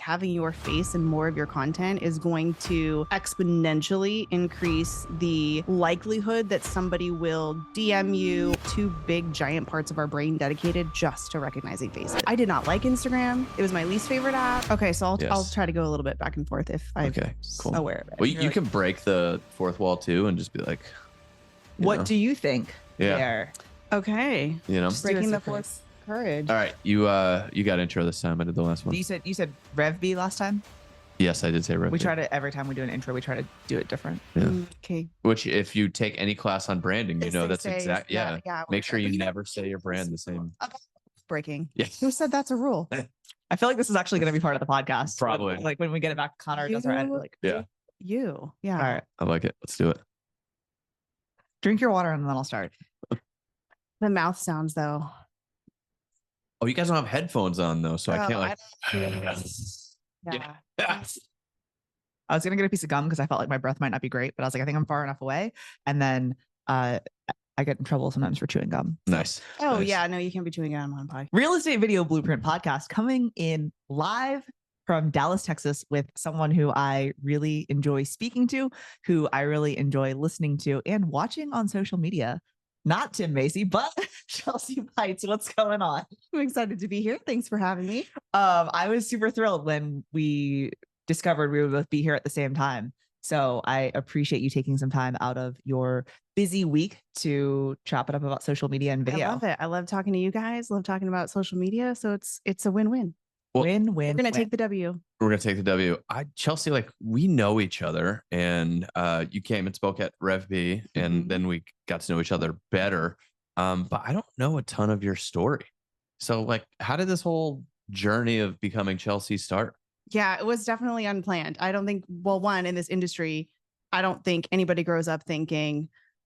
having your face in more of your content is going to exponentially increase the likelihood that somebody will DM you. Two big giant parts of our brain dedicated just to recognizing faces. I did not like Instagram. It was my least favorite app. Okay, so I'll try to go a little bit back and forth if I'm aware of it. Well, you can break the fourth wall too and just be like, what do you think? Yeah. Okay. Just breaking the fourth courage. All right, you got intro this time. I did the last one. You said REVB last time. Yes, I did say REVB. We try to every time we do an intro, we try to do it different. Yeah. Okay. Which, if you take any class on branding, that's exact. Yeah. Make sure you never say your brand the same. Breaking. Yeah. Who said that's a rule? I feel like this is actually going to be part of the podcast. Probably. Like when we get it back, Connor does our edit. Like, yeah. You. Yeah. All right. I like it. Let's do it. Drink your water and then I'll start. The mouth sounds though. Oh, you guys don't have headphones on though, so I can't like. Yeah. I was gonna get a piece of gum because I felt like my breath might not be great, but I was like, I think I'm far enough away. And then I get in trouble sometimes for chewing gum. Nice. Oh yeah, no, you can't be chewing gum on podcast. Real Estate Video Blueprint Podcast coming in live from Dallas, Texas, with someone who I really enjoy speaking to, who I really enjoy listening to and watching on social media. Not Tim Macy, but Chelsea Peitz. What's going on? I'm excited to be here. Thanks for having me. I was super thrilled when we discovered we would both be here at the same time. So I appreciate you taking some time out of your busy week to chop it up about social media and video. I love it. I love talking to you guys. Love talking about social media. So it's a win-win. Well, win-win. We're gonna take the W. We're gonna take the W. Chelsea, like, we know each other, and you came and spoke at REVB, and then we got to know each other better. But I don't know a ton of your story. So, like, how did this whole journey of becoming Chelsea start? Yeah, it was definitely unplanned. I don't think, well, one, in this industry, I don't think anybody grows up thinking,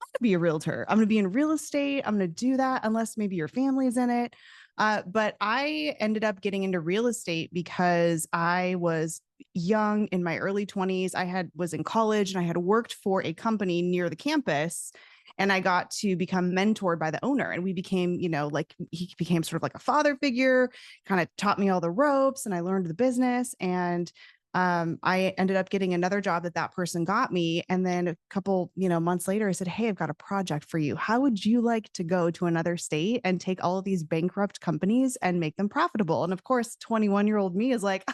I'm going to be a realtor. I'm going to be in real estate. I'm going to do that unless maybe your family's in it. But I ended up getting into real estate because I was young in my early 20s. Was in college and I had worked for a company near the campus. And I got to become mentored by the owner. And we became, he became sort of like a father figure, kind of taught me all the ropes and I learned the business. And I ended up getting another job that person got me. And then a couple, months later, I said, hey, I've got a project for you. How would you like to go to another state and take all of these bankrupt companies and make them profitable? And of course, 21-year-old me is like,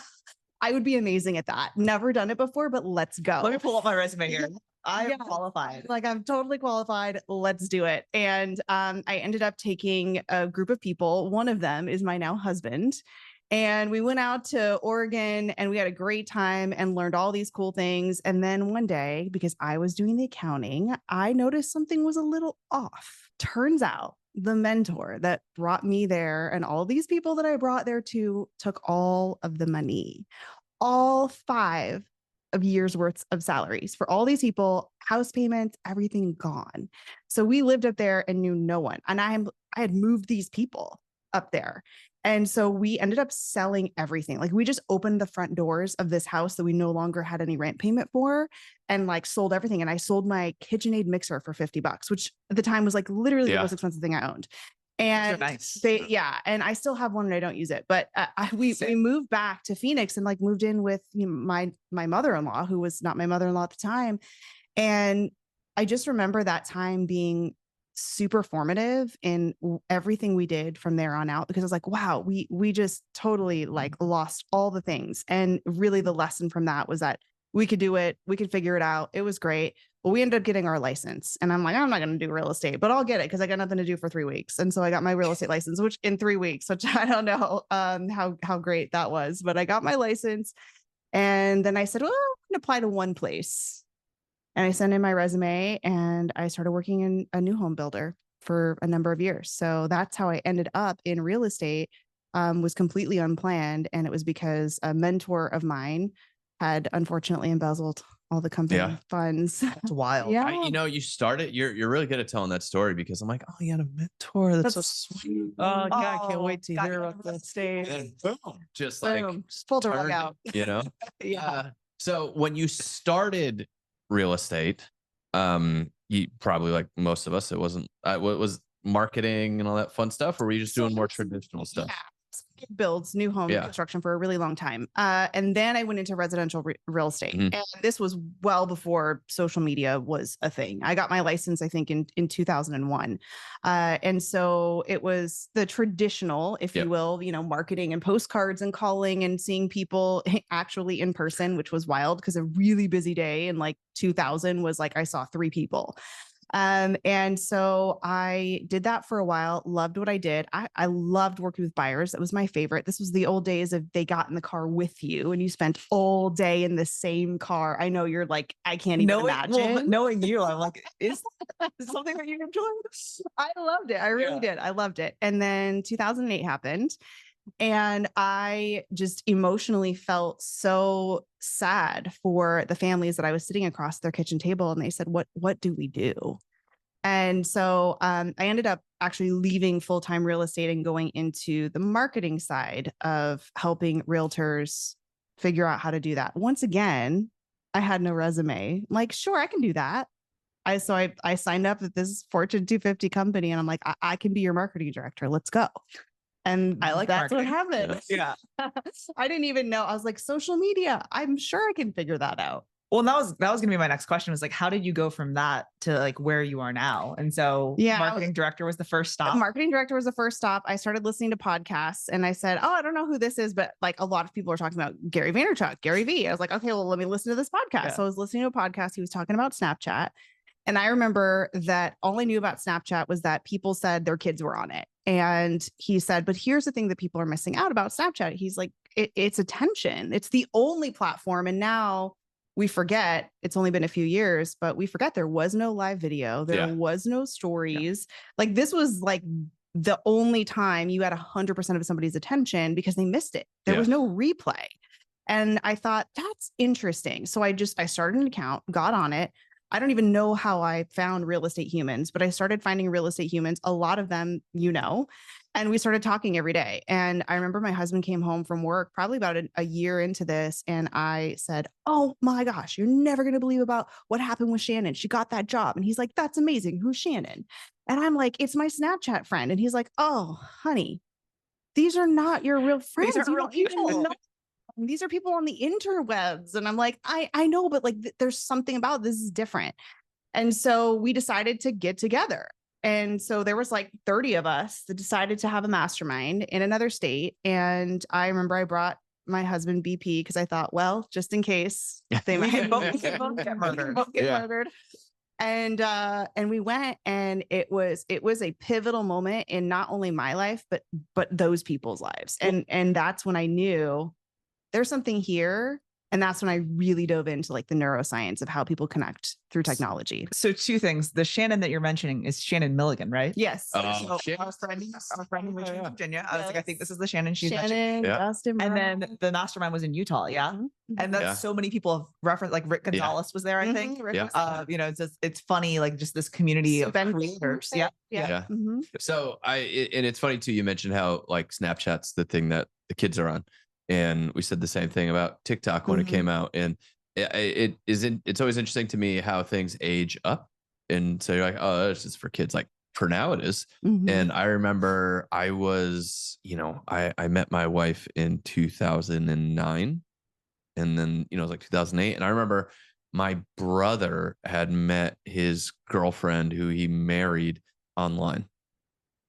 I would be amazing at that. Never done it before, but let's go. Let me pull up my resume here. I'm qualified. Like, I'm totally qualified. Let's do it. And I ended up taking a group of people. One of them is my now husband. And we went out to Oregon and we had a great time and learned all these cool things. And then one day, because I was doing the accounting, I noticed something was a little off. Turns out the mentor that brought me there and all these people that I brought there to took all of the money, all 5 of years worth of salaries for all these people, house payments, everything gone. So we lived up there and knew no one. And I had moved these people up there. And so we ended up selling everything. Like, we just opened the front doors of this house that we no longer had any rent payment for and sold everything. And I sold my KitchenAid mixer for $50, which at the time was literally the most expensive thing I owned. And nice. And I still have one and I don't use it, but we moved back to Phoenix and moved in with my mother-in-law, who was not my mother-in-law at the time. And I just remember that time being super formative in everything we did from there on out, because I was like, wow, we just totally lost all the things. And really the lesson from that was that we could do it. We could figure it out. It was great. But we ended up getting our license. And I'm like, I'm not going to do real estate, but I'll get it because I got nothing to do for 3 weeks. And so I got my real estate license, which in 3 weeks, which I don't know how great that was, but I got my license. And then I said, well, I'm going to apply to one place. And I sent in my resume and I started working in a new home builder for a number of years. So that's how I ended up in real estate. Was completely unplanned. And it was because a mentor of mine had unfortunately embezzled all the company funds. That's wild. Yeah. You started, you're really good at telling that story, because I'm like, oh, you had a mentor. That's so sweet. Oh, God, I can't wait to hear about that stage. And boom, just pull the rug out. Yeah. So when you started real estate, you probably, like most of us, it wasn't, what was marketing and all that fun stuff, or were you just doing more traditional stuff? Yeah. builds, new home construction for a really long time. And then I went into residential real estate. And this was well before social media was a thing. I got my license, I think, in 2001. And so it was the traditional, if you will, marketing and postcards and calling and seeing people actually in person, which was wild because a really busy day in like 2000 was like I saw 3 people. And so I did that for a while, loved what I did. I loved working with buyers. That was my favorite. This was the old days of they got in the car with you and you spent all day in the same car. I know you're like, I can't even imagine. Well, knowing you, I'm like, is something that you enjoyed? I loved it. I really did. I loved it. And then 2008 happened. And I just emotionally felt so sad for the families that I was sitting across their kitchen table. And they said, what do we do? And so I ended up actually leaving full-time real estate and going into the marketing side of helping realtors figure out how to do that. Once again, I had no resume. I'm like, sure, I can do that. I signed up at this Fortune 250 company and I'm like, I can be your marketing director. Let's go. And I like that's marketing. what happened. Yeah. I didn't even know. I was like, social media. I'm sure I can figure that out. Well, that was going to be my next question was like, how did you go from that to like where you are now? And so marketing director was the first stop. Marketing director was the first stop. I started listening to podcasts and I said, oh, I don't know who this is, but like a lot of people are talking about Gary Vaynerchuk, Gary V. I was like, okay, well, let me listen to this podcast. Yeah. So I was listening to a podcast. He was talking about Snapchat. And I remember that all I knew about Snapchat was that people said their kids were on it. And he said, but here's the thing that people are missing out about Snapchat. He's like, it's attention. It's the only platform. And now we forget, it's only been a few years, but we forget there was no live video. There was no stories. Like this was like the only time you had 100% of somebody's attention because they missed it. There was no replay. And I thought that's interesting. So I started an account, got on it. I don't even know how I found Real Estate Humans, but I started finding Real Estate Humans, a lot of them, and we started talking every day. And I remember my husband came home from work probably about a year into this. And I said, oh my gosh, you're never going to believe about what happened with Shannon. She got that job. And he's like, that's amazing. Who's Shannon? And I'm like, it's my Snapchat friend. And he's like, oh, honey, these are not your real friends. These are real people. These are people on the interwebs. And I'm like, I know, but like, there's something about this is different. And so we decided to get together. And so there was like 30 of us that decided to have a mastermind in another state. And I remember I brought my husband BP because I thought, well, just in case they might both get murdered. And we went, and it was a pivotal moment in not only my life, but those people's lives. And that's when I knew there's something here. And that's when I really dove into like the neuroscience of how people connect through technology. So 2 things. The Shannon that you're mentioning is Shannon Milligan, right? Yes. So our friend in Richmond, Virginia. I was like, I think this is the Shannon she's mentioning. Justin, and then the mastermind was in Utah. Yeah. Mm-hmm. And that's so many people have referenced, like Rick Gonzalez was there, I think. It's funny, like just this community of creators. Yeah. Mm-hmm. So and it's funny too, you mentioned how like Snapchat's the thing that the kids are on. And we said the same thing about TikTok when it came out. And it's always interesting to me how things age up. And so you're like, oh, it's just for kids. Like for now it is. And I remember I was, I met my wife in 2009. And then, it was like 2008. And I remember my brother had met his girlfriend who he married online.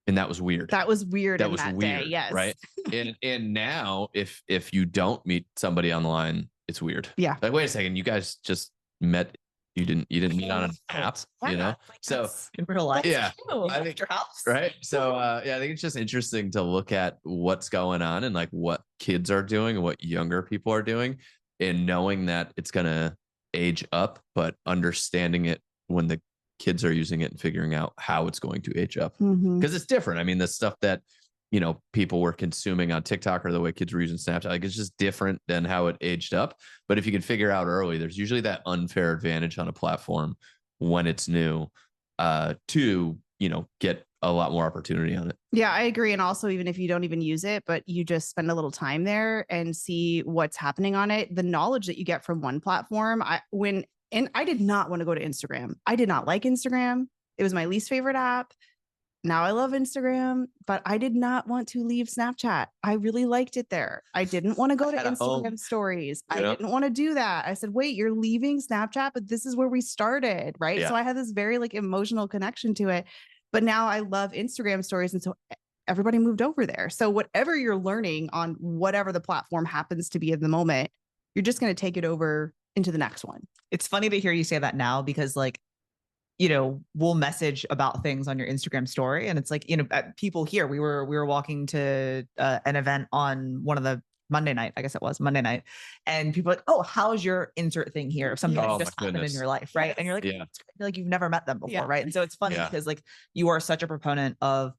And that was weird. That was weird. That was weird. Day, yes. Right. And now if you don't meet somebody online, it's weird. Yeah. Like, wait a second, you guys just met. You didn't meet on an app, So in real life. Yeah. I think your house. Right. So I think it's just interesting to look at what's going on and like what kids are doing and what younger people are doing, and knowing that it's gonna age up, but understanding it when the kids are using it and figuring out how it's going to age up, because it's different. I mean, the stuff that people were consuming on TikTok or the way kids were using Snapchat, like it's just different than how it aged up. But if you can figure out early, there's usually that unfair advantage on a platform when it's new to get a lot more opportunity on it. Yeah, I agree. And also, even if you don't even use it, but you just spend a little time there and see what's happening on it, the knowledge that you get from one platform, And I did not want to go to Instagram. I did not like Instagram. It was my least favorite app. Now I love Instagram, but I did not want to leave Snapchat. I really liked it there. I didn't want to go to At home. Instagram stories. I Yeah. didn't want to do that. I said, wait, you're leaving Snapchat, but this is where we started, right? Yeah. So I had this very like emotional connection to it. But now I love Instagram stories. And so everybody moved over there. So whatever you're learning on whatever the platform happens to be at the moment, you're just going to take it over into the next one. It's funny to hear you say that now because like, you know, we'll message about things on your Instagram story. And it's like, you know, people here, we were walking to an event on one of the Monday night, I guess it was Monday night. And people are like, oh, how's your insert thing here? If something Oh, just my happened in goodness. your life, right? And you're like, Yeah. "It's great." Like you've never met them before, Yeah. right? And so it's funny Yeah. because like you are such a proponent of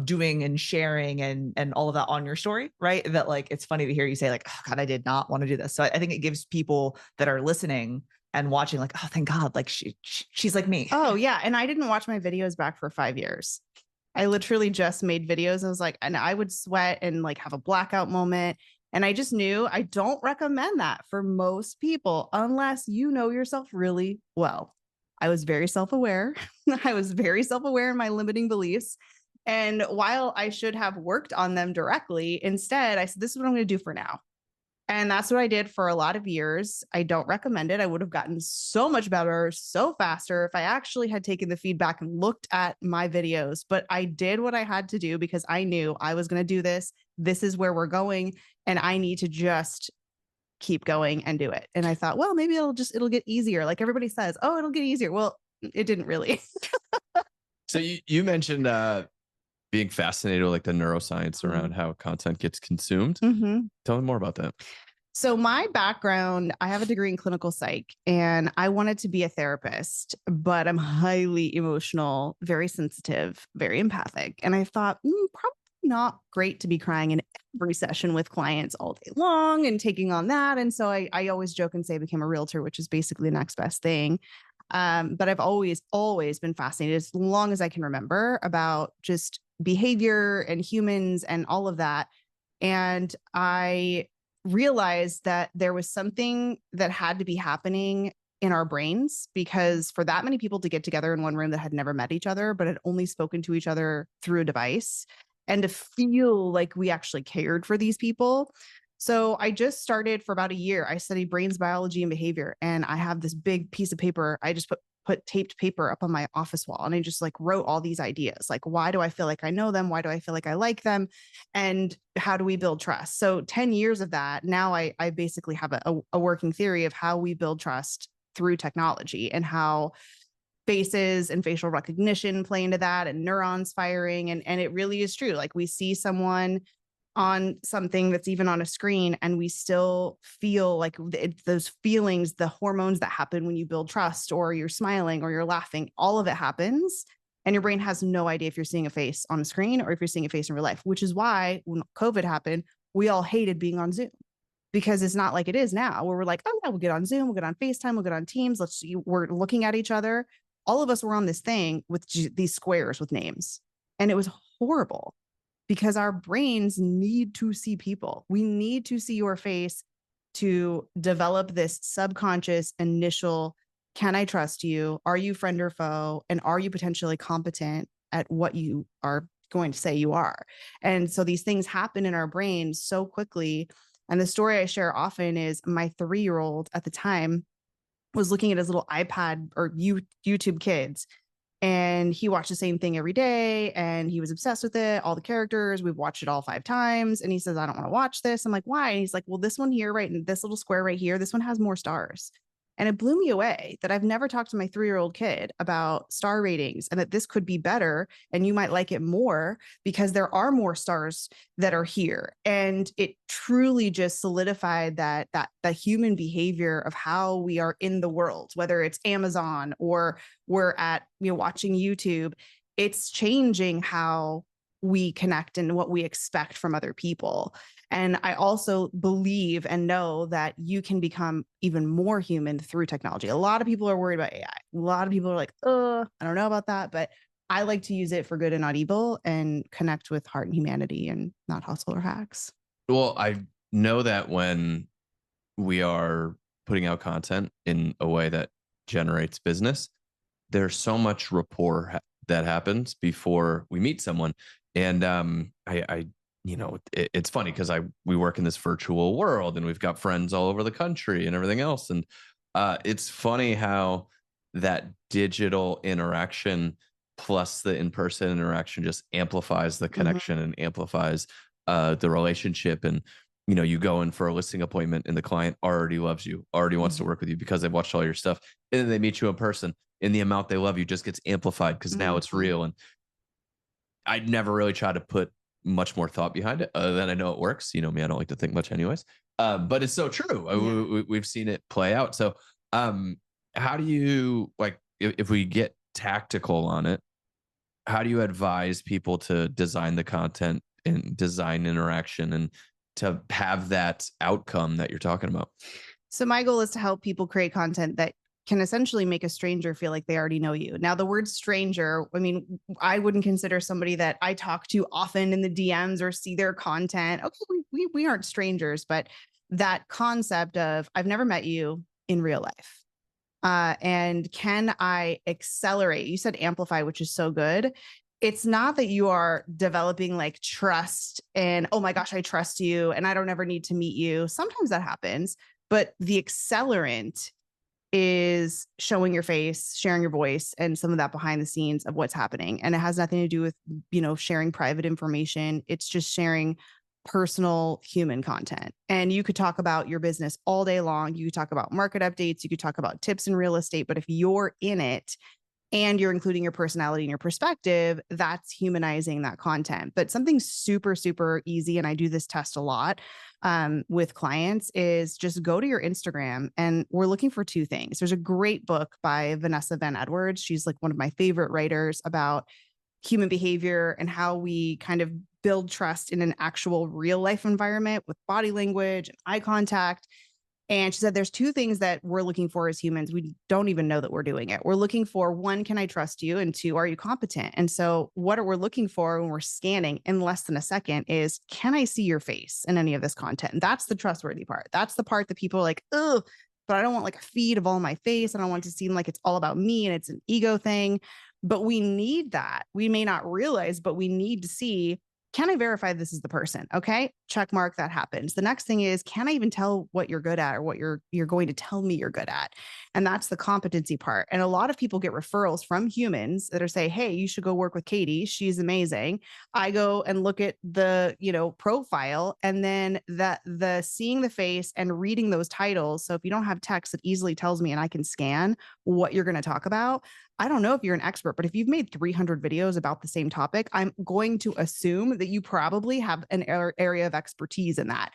doing and sharing and all of that on your story, right? That like it's funny to hear you say like, oh God, I did not want to do this. So I think it gives people that are listening and watching like, oh, thank God, like she's like me. Oh yeah. And I didn't watch my videos back for 5 years. I literally just made videos. I was like, and I would sweat and like have a blackout moment. And I just knew I don't recommend that for most people unless you know yourself really well. I was very self-aware. I was very self-aware in my limiting beliefs. And while I should have worked on them directly, instead, I said, this is what I'm going to do for now. And that's what I did for a lot of years. I don't recommend it. I would have gotten so much better, so faster if I actually had taken the feedback and looked at my videos. But I did what I had to do because I knew I was going to do this. This is where we're going. And I need to just keep going and do it. And I thought, well, maybe it'll get easier. Like everybody says, oh, it'll get easier. Well, it didn't really. So you mentioned being fascinated with like the neuroscience around how content gets consumed. Mm-hmm. Tell me more about that. So my background, I have a degree in clinical psych and I wanted to be a therapist, but I'm highly emotional, very sensitive, very empathic. And I thought, probably not great to be crying in every session with clients all day long and taking on that. And so I always joke and say I became a realtor, which is basically the next best thing. But I've always been fascinated as long as I can remember about just behavior and humans and all of that. And I realized that there was something that had to be happening in our brains because for that many people to get together in one room that had never met each other, but had only spoken to each other through a device and to feel like we actually cared for these people. So I just started for about a year. I studied brains, biology, and behavior. And I have this big piece of paper. I just put taped paper up on my office wall. And I just like wrote all these ideas. Like, why do I feel like I know them? Why do I feel like I like them? And how do we build trust? So 10 years of that, now I basically have a working theory of how we build trust through technology and how faces and facial recognition play into that and neurons firing. And it really is true. Like we see someone on something that's even on a screen and we still feel like those feelings, the hormones that happen when you build trust or you're smiling or you're laughing, all of it happens. And your brain has no idea if you're seeing a face on a screen or if you're seeing a face in real life, which is why when COVID happened, we all hated being on Zoom because it's not like it is now where we're like, oh yeah, we'll get on Zoom, we'll get on FaceTime, we'll get on Teams. We're looking at each other. All of us were on this thing with these squares with names. And it was horrible because our brains need to see people. We need to see your face to develop this subconscious initial, can I trust you? Are you friend or foe? And are you potentially competent at what you are going to say you are? And so these things happen in our brains so quickly. And the story I share often is my 3-year-old at the time was looking at his little iPad or YouTube Kids. And he watched the same thing every day and he was obsessed with it. All the characters, we've watched it all 5 times. And he says, I don't want to watch this. I'm like, why? And he's like, well, this one here, right? And this little square right here, this one has more stars. And it blew me away that I've never talked to my 3-year-old kid about star ratings and that this could be better and you might like it more because there are more stars that are here. And it truly just solidified that human behavior of how we are in the world, whether it's Amazon or we're at, watching YouTube, it's changing how we connect and what we expect from other people. And I also believe and know that you can become even more human through technology. A lot of people are worried about AI. A lot of people are like, I don't know about that, but I like to use it for good and not evil and connect with heart and humanity and not hustle or hacks. Well, I know that when we are putting out content in a way that generates business, there's so much rapport that happens before we meet someone. And it's funny because we work in this virtual world and we've got friends all over the country and everything else. And it's funny how that digital interaction plus the in-person interaction just amplifies the connection and amplifies the relationship. And you go in for a listing appointment and the client already loves you, already wants to work with you because they've watched all your stuff, and then they meet you in person and the amount they love you just gets amplified because now it's real. And I'd never really try to put much more thought behind it other than I know it works. You know me, I don't like to think much anyways. But it's so true. We've seen it play out. So how do you, like, if we get tactical on it, how do you advise people to design the content and design interaction and to have that outcome that you're talking about? So my goal is to help people create content that can essentially make a stranger feel like they already know you. Now, the word stranger, I mean, I wouldn't consider somebody that I talk to often in the DMs or see their content. Okay, we aren't strangers, but that concept of I've never met you in real life. And can I accelerate? You said amplify, which is so good. It's not that you are developing like trust and, oh my gosh, I trust you and I don't ever need to meet you. Sometimes that happens, but the accelerant is showing your face, sharing your voice, and some of that behind the scenes of what's happening. And it has nothing to do with, sharing private information. It's just sharing personal human content. And you could talk about your business all day long. You could talk about market updates. You could talk about tips in real estate. But if you're in it and you're including your personality and your perspective, that's humanizing that content. But something super, super easy, and I do this test a lot with clients, is just go to your Instagram, and we're looking for two things. There's a great book by Vanessa Van Edwards. She's like one of my favorite writers about human behavior and how we kind of build trust in an actual real life environment with body language and eye contact. And she said, there's two things that we're looking for as humans. We don't even know that we're doing it. We're looking for, one, can I trust you? And two, are you competent? And so what we're looking for when we're scanning in less than a second is, can I see your face in any of this content? And that's the trustworthy part. That's the part that people are like, oh, but I don't want like a feed of all my face. I don't want it to seem like it's all about me and it's an ego thing. But we need that. We may not realize, but we need to see, can I verify this is the person? Okay, check mark, that happens. The next thing is, can I even tell what you're good at or what you're going to tell me you're good at? And that's the competency part. And a lot of people get referrals from humans that are saying, hey, you should go work with Katie. She's amazing. I go and look at the, profile, and then the seeing the face and reading those titles. So if you don't have text that easily tells me and I can scan what you're going to talk about, I don't know if you're an expert, but if you've made 300 videos about the same topic, I'm going to assume that you probably have an area of expertise in that.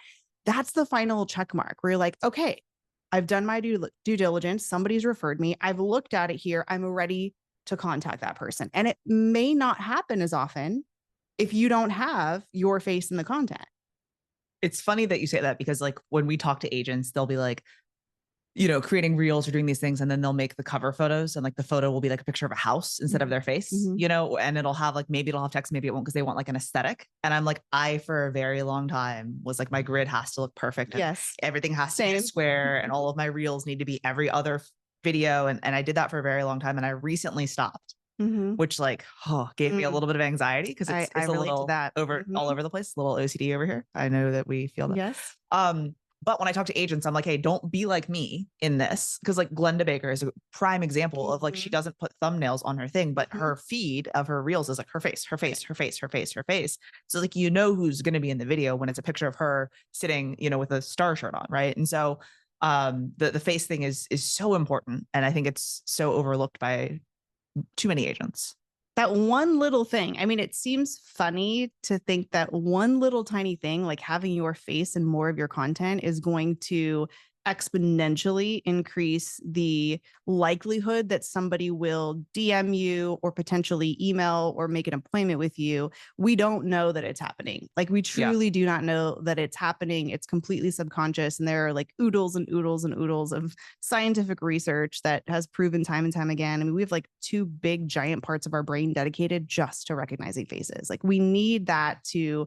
That's the final check mark where you're like, okay, I've done my due diligence. Somebody's referred me. I've looked at it here. I'm ready to contact that person. And it may not happen as often if you don't have your face in the content. It's funny that you say that, because like when we talk to agents, they'll be like, creating reels or doing these things. And then they'll make the cover photos, and like the photo will be like a picture of a house instead of their face, and it'll have like, maybe it'll have text, maybe it won't, because they want like an aesthetic. And I'm like, for a very long time was like, my grid has to look perfect. Yes. Everything has to be square, and all of my reels need to be every other video. And I did that for a very long time. And I recently stopped, which like, gave me a little bit of anxiety, because it's a little that all over the place, a little OCD over here. I know that we feel that. Yes. But when I talk to agents, I'm like, hey, don't be like me in this. Because like Glenda Baker is a prime example of like, she doesn't put thumbnails on her thing, but her feed of her reels is like her face, her face, her face, her face, her face. So like, who's going to be in the video when it's a picture of her sitting, with a star shirt on. Right. And so the face thing is so important. And I think it's so overlooked by too many agents. That one little thing. I mean, it seems funny to think that one little tiny thing, like having your face in more of your content, is going to exponentially increase the likelihood that somebody will DM you or potentially email or make an appointment with you. We don't know that it's happening. Like, we truly do not know that it's happening. It's completely subconscious. And there are like oodles and oodles and oodles of scientific research that has proven time and time again. I mean, we have like 2 big giant parts of our brain dedicated just to recognizing faces. Like, we need that to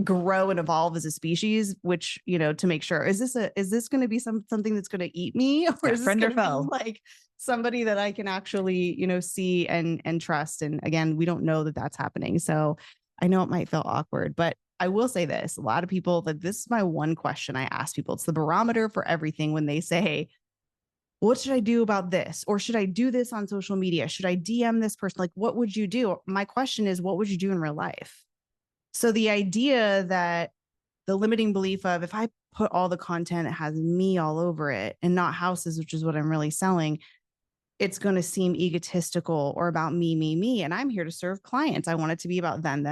grow and evolve as a species, which, to make sure, is this going to be something that's going to eat me, or is this friend or gonna foe? be like somebody that I can actually, see and trust? And again, we don't know that that's happening. So I know it might feel awkward, but I will say this, a lot of people, that this is my one question I ask people. It's the barometer for everything when they say, what should I do about this? Or should I do this on social media? Should I DM this person? Like, what would you do? My question is, what would you do in real life? So the idea that the limiting belief of, if I put all the content that has me all over it and not houses, which is what I'm really selling, it's going to seem egotistical or about me. And I'm here to serve clients. I want it to be about them.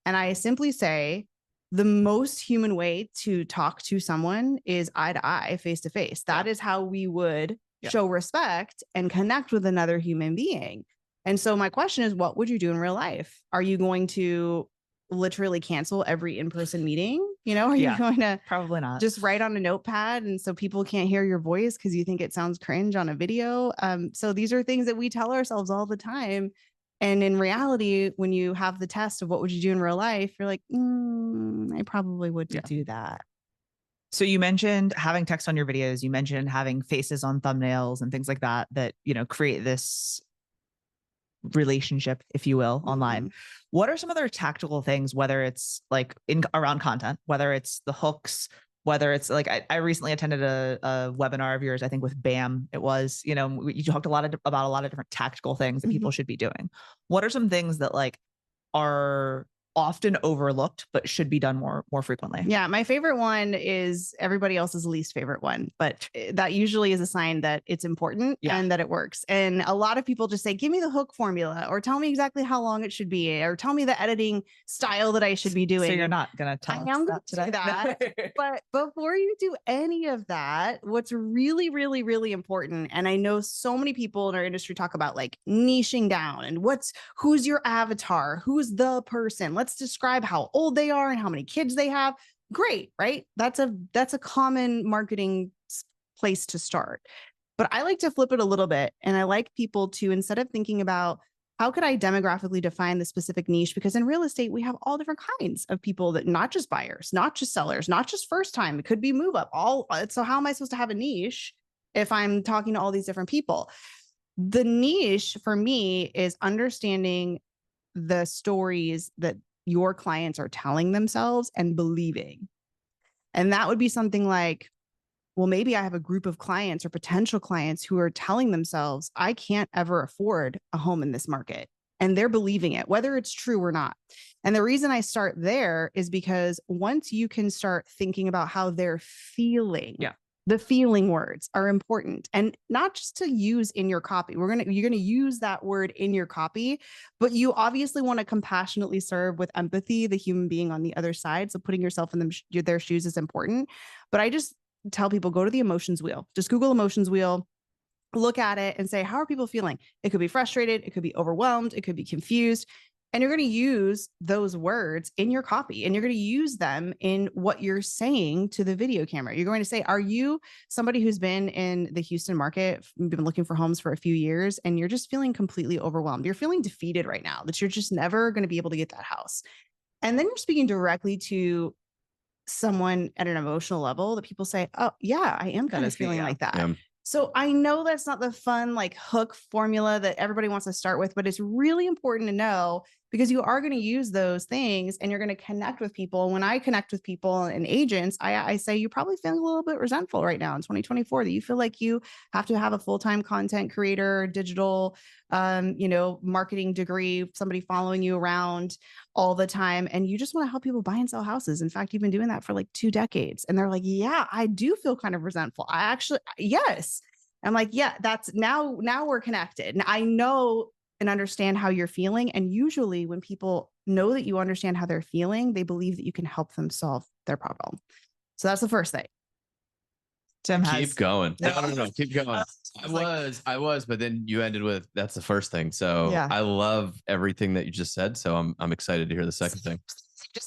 And I simply say, the most human way to talk to someone is eye to eye, face to face. That is how we would show respect and connect with another human being. And so my question is, what would you do in real life? Are you going to literally cancel every in-person meeting? Are you going to probably not just write on a notepad and so people can't hear your voice because you think it sounds cringe on a video? So these are things that we tell ourselves all the time. And in reality, when you have the test of what would you do in real life, you're like, I probably wouldn't do that. So you mentioned having text on your videos. You mentioned having faces on thumbnails and things like that, create this relationship, if you will, online. What are some other tactical things, whether it's like around content, whether it's the hooks, whether it's like, I recently attended a webinar of yours, I think with BAM, it was, you talked about a lot of different tactical things that people should be doing. What are some things that like are often overlooked, but should be done more frequently? Yeah. My favorite one is everybody else's least favorite one, but that usually is a sign that it's important and that it works. And a lot of people just say, give me the hook formula, or tell me exactly how long it should be, or tell me the editing style that I should be doing. So you're not going to tell us that today? That. But before you do any of that, what's really, really, really important, and I know so many people in our industry talk about like niching down and who's your avatar, who's the person. Let's describe how old they are and how many kids they have. Great, right? That's a common marketing place to start. But I like to flip it a little bit. And I like people to, instead of thinking about how could I demographically define the specific niche, because in real estate, we have all different kinds of people, that not just buyers, not just sellers, not just first time, it could be move up, so how am I supposed to have a niche if I'm talking to all these different people? The niche for me is understanding the stories that your clients are telling themselves and believing. And that would be something like, well, maybe I have a group of clients or potential clients who are telling themselves, I can't ever afford a home in this market. And they're believing it, whether it's true or not. And the reason I start there is because once you can start thinking about how they're feeling, the feeling words are important, and not just to use in your copy. You're going to use that word in your copy, but you obviously want to compassionately serve with empathy the human being on the other side. So putting yourself in their shoes is important. But I just tell people, go to the emotions wheel. Just Google emotions wheel, look at it and say, how are people feeling? It could be frustrated. It could be overwhelmed. It could be confused. And you're going to use those words in your copy, and you're going to use them in what you're saying to the video camera. You're going to say, are you somebody who's been in the Houston market, been looking for homes for a few years, and you're just feeling completely overwhelmed? You're feeling defeated right now, that you're just never going to be able to get that house. And then you're speaking directly to someone at an emotional level that people say, oh yeah, I am kind of feeling like that. Yeah. So I know that's not the fun like hook formula that everybody wants to start with, but it's really important to know, because you are going to use those things and you're going to connect with people. When I connect with people and agents, I say, you're probably feeling a little bit resentful right now in 2024, that you feel like you have to have a full-time content creator, digital, marketing degree, somebody following you around all the time. And you just want to help people buy and sell houses. In fact, you've been doing that for like 2 decades. And they're like, yeah, I do feel kind of resentful. Yes. I'm like, yeah, that's now we're connected. And I know and understand how you're feeling. And usually when people know that you understand how they're feeling, they believe that you can help them solve their problem. So that's the first thing. Keep going. No. Keep going. I was, but then you ended with, that's the first thing. So yeah. I love everything that you just said. So I'm excited to hear the second thing.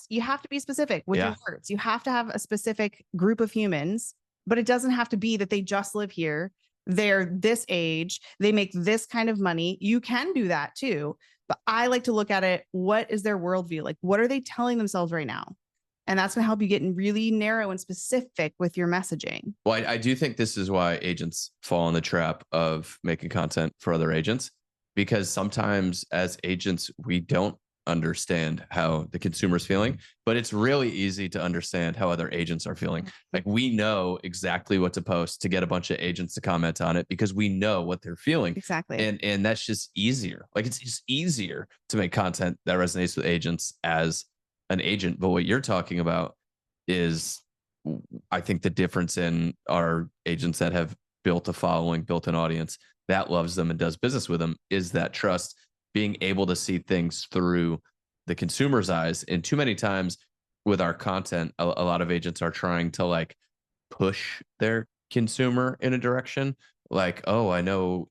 You have to be specific with your words. You have to have a specific group of humans, but it doesn't have to be that they just live here. They're this age, they make this kind of money. You can do that too, But I like to look at it. What is their worldview? Like, what are they telling themselves right now? And that's going to help you get really narrow and specific with your messaging. Well, I do think this is why agents fall in the trap of making content for other agents, because sometimes as agents, we don't understand how the consumer's feeling, but it's really easy to understand how other agents are feeling. Like, we know exactly what to post to get a bunch of agents to comment on it because we know what they're feeling. Exactly. And that's just easier. Like, it's just easier to make content that resonates with agents as an agent. But what you're talking about is, I think, the difference in our agents that have built a following, built an audience that loves them and does business with them, is that trust, being able to see things through the consumer's eyes. And too many times with our content, a lot of agents are trying to like push their consumer in a direction. Like, oh, I know,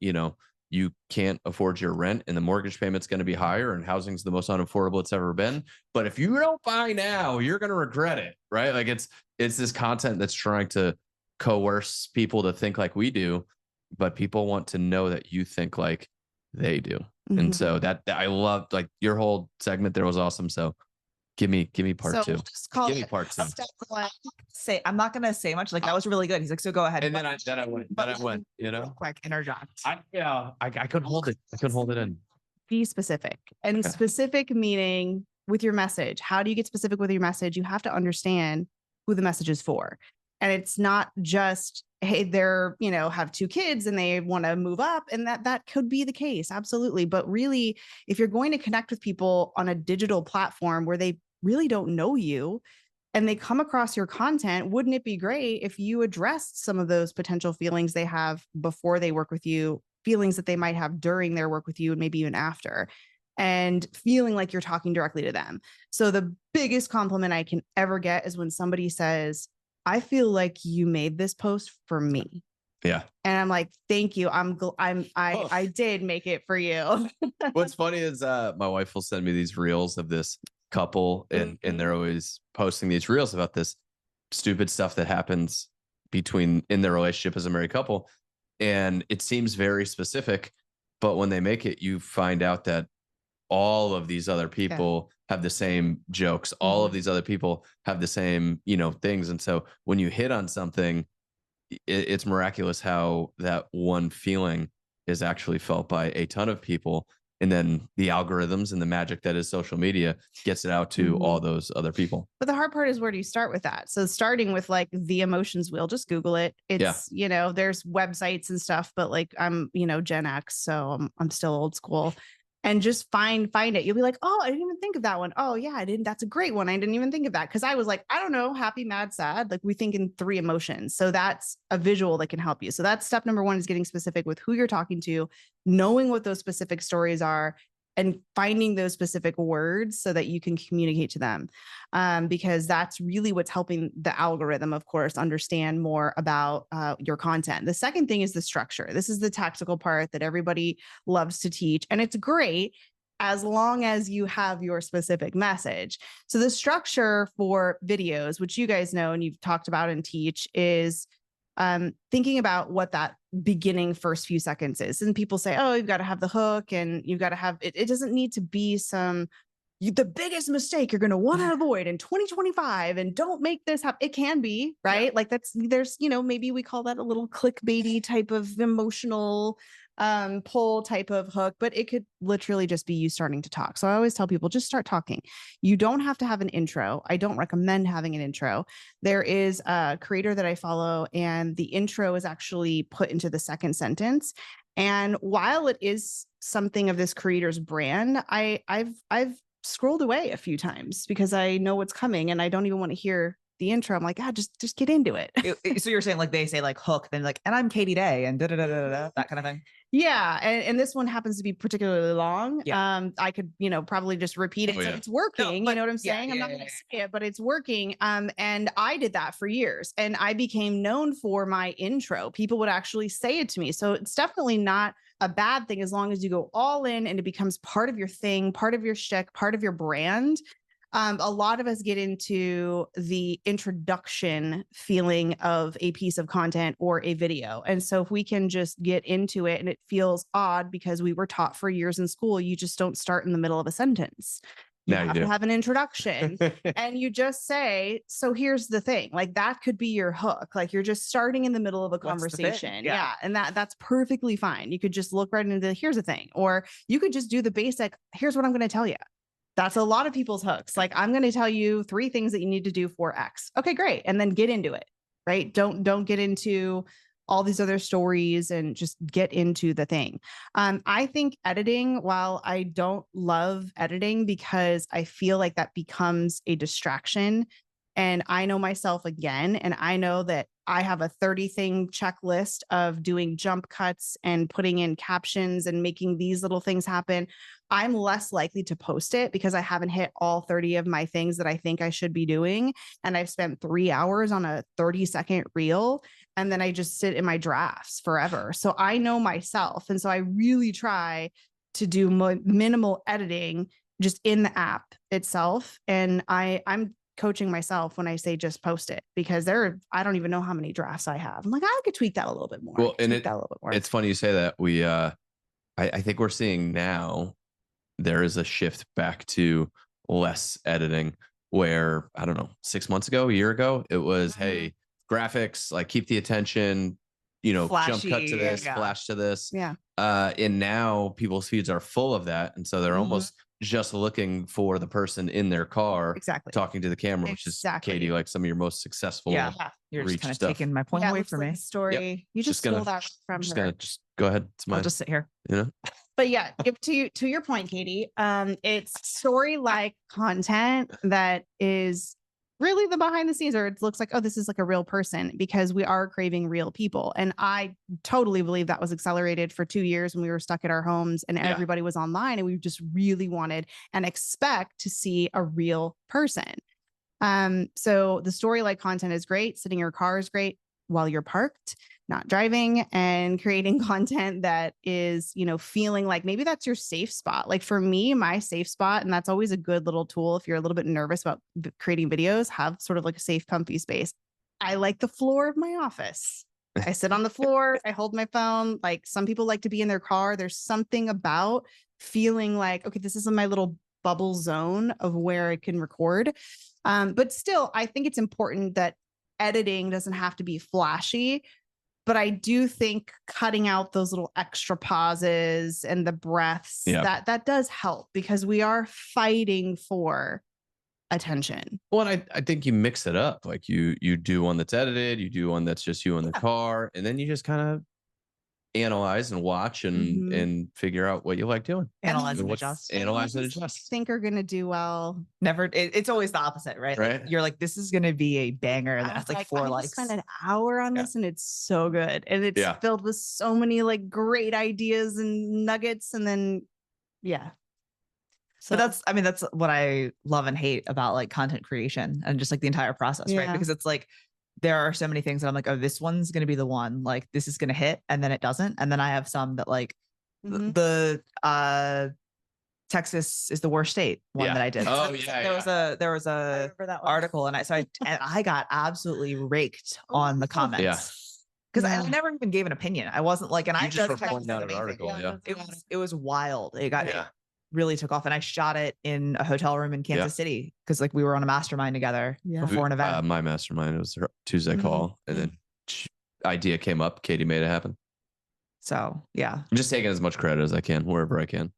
you can't afford your rent and the mortgage payment's going to be higher and housing's the most unaffordable it's ever been. But if you don't buy now, you're going to regret it, right? Like, it's this content that's trying to coerce people to think like we do, but people want to know that you think like they do. Mm-hmm. And so that I loved, like, your whole segment there was awesome. So give me part two. Just call Give me it part two. step one. I'm not gonna say much. Like, that was really good. He's like, so go ahead. And then I went, quick interject. I couldn't hold it. I couldn't hold it in. Be specific. And Okay. specific meaning with your message. How do you get specific with your message? You have to understand who the message is for. And it's not just, hey, they're, have 2 kids and they want to move up. And that could be the case. Absolutely. But really, if you're going to connect with people on a digital platform where they really don't know you and they come across your content, wouldn't it be great if you addressed some of those potential feelings they have before they work with you, feelings that they might have during their work with you, and maybe even after, and feeling like you're talking directly to them. So the biggest compliment I can ever get is when somebody says, I feel like you made this post for me. Yeah. And I'm like, thank you. I did make it for you. What's funny is my wife will send me these reels of this couple, and they're always posting these reels about this stupid stuff that happens in their relationship as a married couple. And it seems very specific, but when they make it, you find out that all of these other people have the same jokes. All of these other people have the same, things. And so when you hit on something, it's miraculous how that one feeling is actually felt by a ton of people. And then the algorithms and the magic that is social media gets it out to all those other people. But the hard part is, where do you start with that? So starting with like the emotions wheel, just Google it. It's, there's websites and stuff, but like I'm, Gen X, so I'm still old school. And just find it. You'll be like, oh, I didn't even think of that one. Oh yeah, I didn't. That's a great one. I didn't even think of that. Cause I was like, I don't know, happy, mad, sad. Like, we think in 3 emotions. So that's a visual that can help you. So that's step number 1, is getting specific with who you're talking to, knowing what those specific stories are, and finding those specific words so that you can communicate to them. Because that's really what's helping the algorithm, of course, understand more about your content. The second thing is the structure. This is the tactical part that everybody loves to teach. And it's great as long as you have your specific message. So the structure for videos, which you guys know and you've talked about and teach, is thinking about what that beginning first few seconds is. And people say, oh, you've got to have the hook and you've got to have it. It doesn't need to be the biggest mistake you're going to want to avoid in 2025 and don't make this happen. It can be, right? Yeah. Like there's, maybe we call that a little clickbaity type of emotional pull type of hook, but it could literally just be you starting to talk. So I always tell people, just start talking. You don't have to have an intro. I don't recommend having an intro. There is a creator that I follow, and the intro is actually put into the second sentence. And while it is something of this creator's brand, I've scrolled away a few times because I know what's coming and I don't even want to hear the intro. I'm like, just get into it. So you're saying, like, they say like hook, then like, and I'm Katie Day and that kind of thing. Yeah. And this one happens to be particularly long. Yeah. I could, probably just repeat it. So it's working. No, you know what I'm saying? I'm not going to say it, but it's working. And I did that for years, and I became known for my intro. People would actually say it to me. So it's definitely not a bad thing as long as you go all in and it becomes part of your thing, part of your shtick, part of your brand. A lot of us get into the introduction feeling of a piece of content or a video. And so if we can just get into it, and it feels odd because we were taught for years in school, you just don't start in the middle of a sentence. You Now you have do. to have an introduction and you just say, so here's the thing. Like that could be your hook. Like you're just starting in the middle of a What's the thing? conversation. Yeah. Yeah. And that's perfectly fine. You could just look right into here's the thing, or you could just do the basic, here's what I'm going to tell you. That's a lot of people's hooks. Like I'm going to tell you 3 things that you need to do for X. Okay, great. And then get into it, right? Don't get into all these other stories and just get into the thing. I think editing, while I don't love editing because I feel like that becomes a distraction, and I know myself again, and I know that I have a 30 thing checklist of doing jump cuts and putting in captions and making these little things happen. I'm less likely to post it because I haven't hit all 30 of my things that I think I should be doing. And I've spent 3 hours on a 30-second reel, and then I just sit in my drafts forever. So I know myself. And so I really try to do minimal editing just in the app itself. And I'm coaching myself when I say just post it, because I don't even know how many drafts I have. I'm like, I could tweak that a little bit more. Well, and tweak that a little bit more. it's funny you say that. I think we're seeing now there is a shift back to less editing, where I don't know, 6 months ago, a year ago, it was, hey, graphics, like keep the attention, Flashy, jump cut to this, yeah. flash to this. Yeah. And now people's feeds are full of that. And so they're Mhm. almost just looking for the person in their car Exactly. talking to the camera, which is, Exactly. Katie, like some of your most successful. Yeah. You're just reach kind of stuff. taking my point Yeah, it away looks from like me. a story. You Just just gonna- stole that from I'm just her. gonna just go ahead. It's mine. I'll just sit here. But yeah, to your point, Katie, it's story-like content that is really the behind the scenes, or it looks like, oh, this is like a real person, because we are craving real people. And I totally believe that was accelerated for 2 years when we were stuck at our homes and Yeah. everybody was online, and we just really wanted and expect to see a real person. So the story-like content is great. Sitting in your car is great while you're parked, not driving, and creating content that is, feeling like maybe that's your safe spot. Like for me, my safe spot, and that's always a good little tool if you're a little bit nervous about creating videos, have sort of like a safe, comfy space. I like the floor of my office. I sit on the floor, I hold my phone. Like some people like to be in their car. There's something about feeling like, okay, this is my little bubble zone of where I can record. But still, I think it's important that editing doesn't have to be flashy, but I do think cutting out those little extra pauses and the breaths, that does help, because we are fighting for attention. Well, I think you mix it up. Like you do one that's edited, you do one that's just you in the car, and then you just kind of analyze and watch and figure out what you like doing. Analyze and What's- adjust. Analyze and adjust. Think are going to do well. Never. It's always the opposite, right? Like, Right. you're like, this is going to be a banger. And I that's was like I 4 just likes. spent an hour on Yeah. this, and it's so good. And it's Yeah. filled with so many like great ideas and nuggets. And then, yeah. But that's what I love and hate about like content creation and just like the entire process, right? Yeah. Because it's like, there are so many things that I'm like, oh, this one's going to be the one, like this is going to hit, and then it doesn't. And then I have some that like Mhm. the Texas is the worst state one Yeah. that I did. Oh, So yeah, there was I a remember that one. article, and I got absolutely raked on the comments. Yeah. Because Yeah. I never even gave an opinion. I wasn't like, and I You just were Texas pointing out is an amazing. article. Yeah. It was wild. It Yeah. really took off, and I shot it in a hotel room in Kansas City because like we were on a mastermind together Yeah. before an event. My mastermind, it was her Tuesday Mhm. call, and then idea came up. Katie made it happen. So yeah, I'm just taking as much credit as I can wherever I can.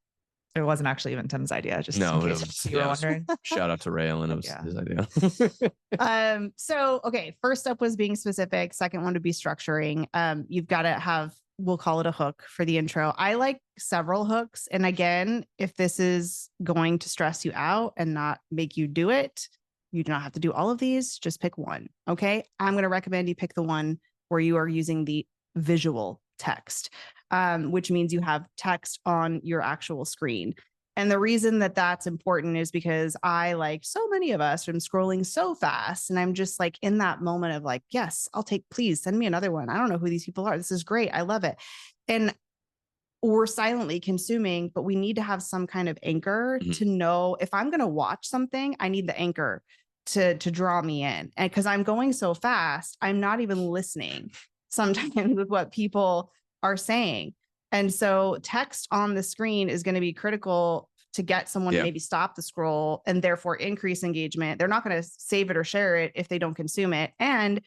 it wasn't actually even Tim's idea. Just No, in it case was- you were yeah, it was- wondering. Shout out to Ray Allen. It was Yeah. his idea. So, okay. First up was being specific. Second one would be structuring. You've got to have, we'll call it a hook for the intro. I like several hooks. And again, if this is going to stress you out and not make you do it, you do not have to do all of these. Just pick one. Okay. I'm going to recommend you pick the one where you are using the visual text, which means you have text on your actual screen. And the reason that that's important is because I, like so many of us, am scrolling so fast, and I'm just like in that moment of like, yes, please send me another one. I don't know who these people are. This is great. I love it. And or silently consuming, but we need to have some kind of anchor to know if I'm going to watch something, I need the anchor to draw me in. And because I'm going so fast, I'm not even listening sometimes with what people are saying. And so text on the screen is going to be critical to get someone to maybe stop the scroll and therefore increase engagement. They're not going to save it or share it if they don't consume it. And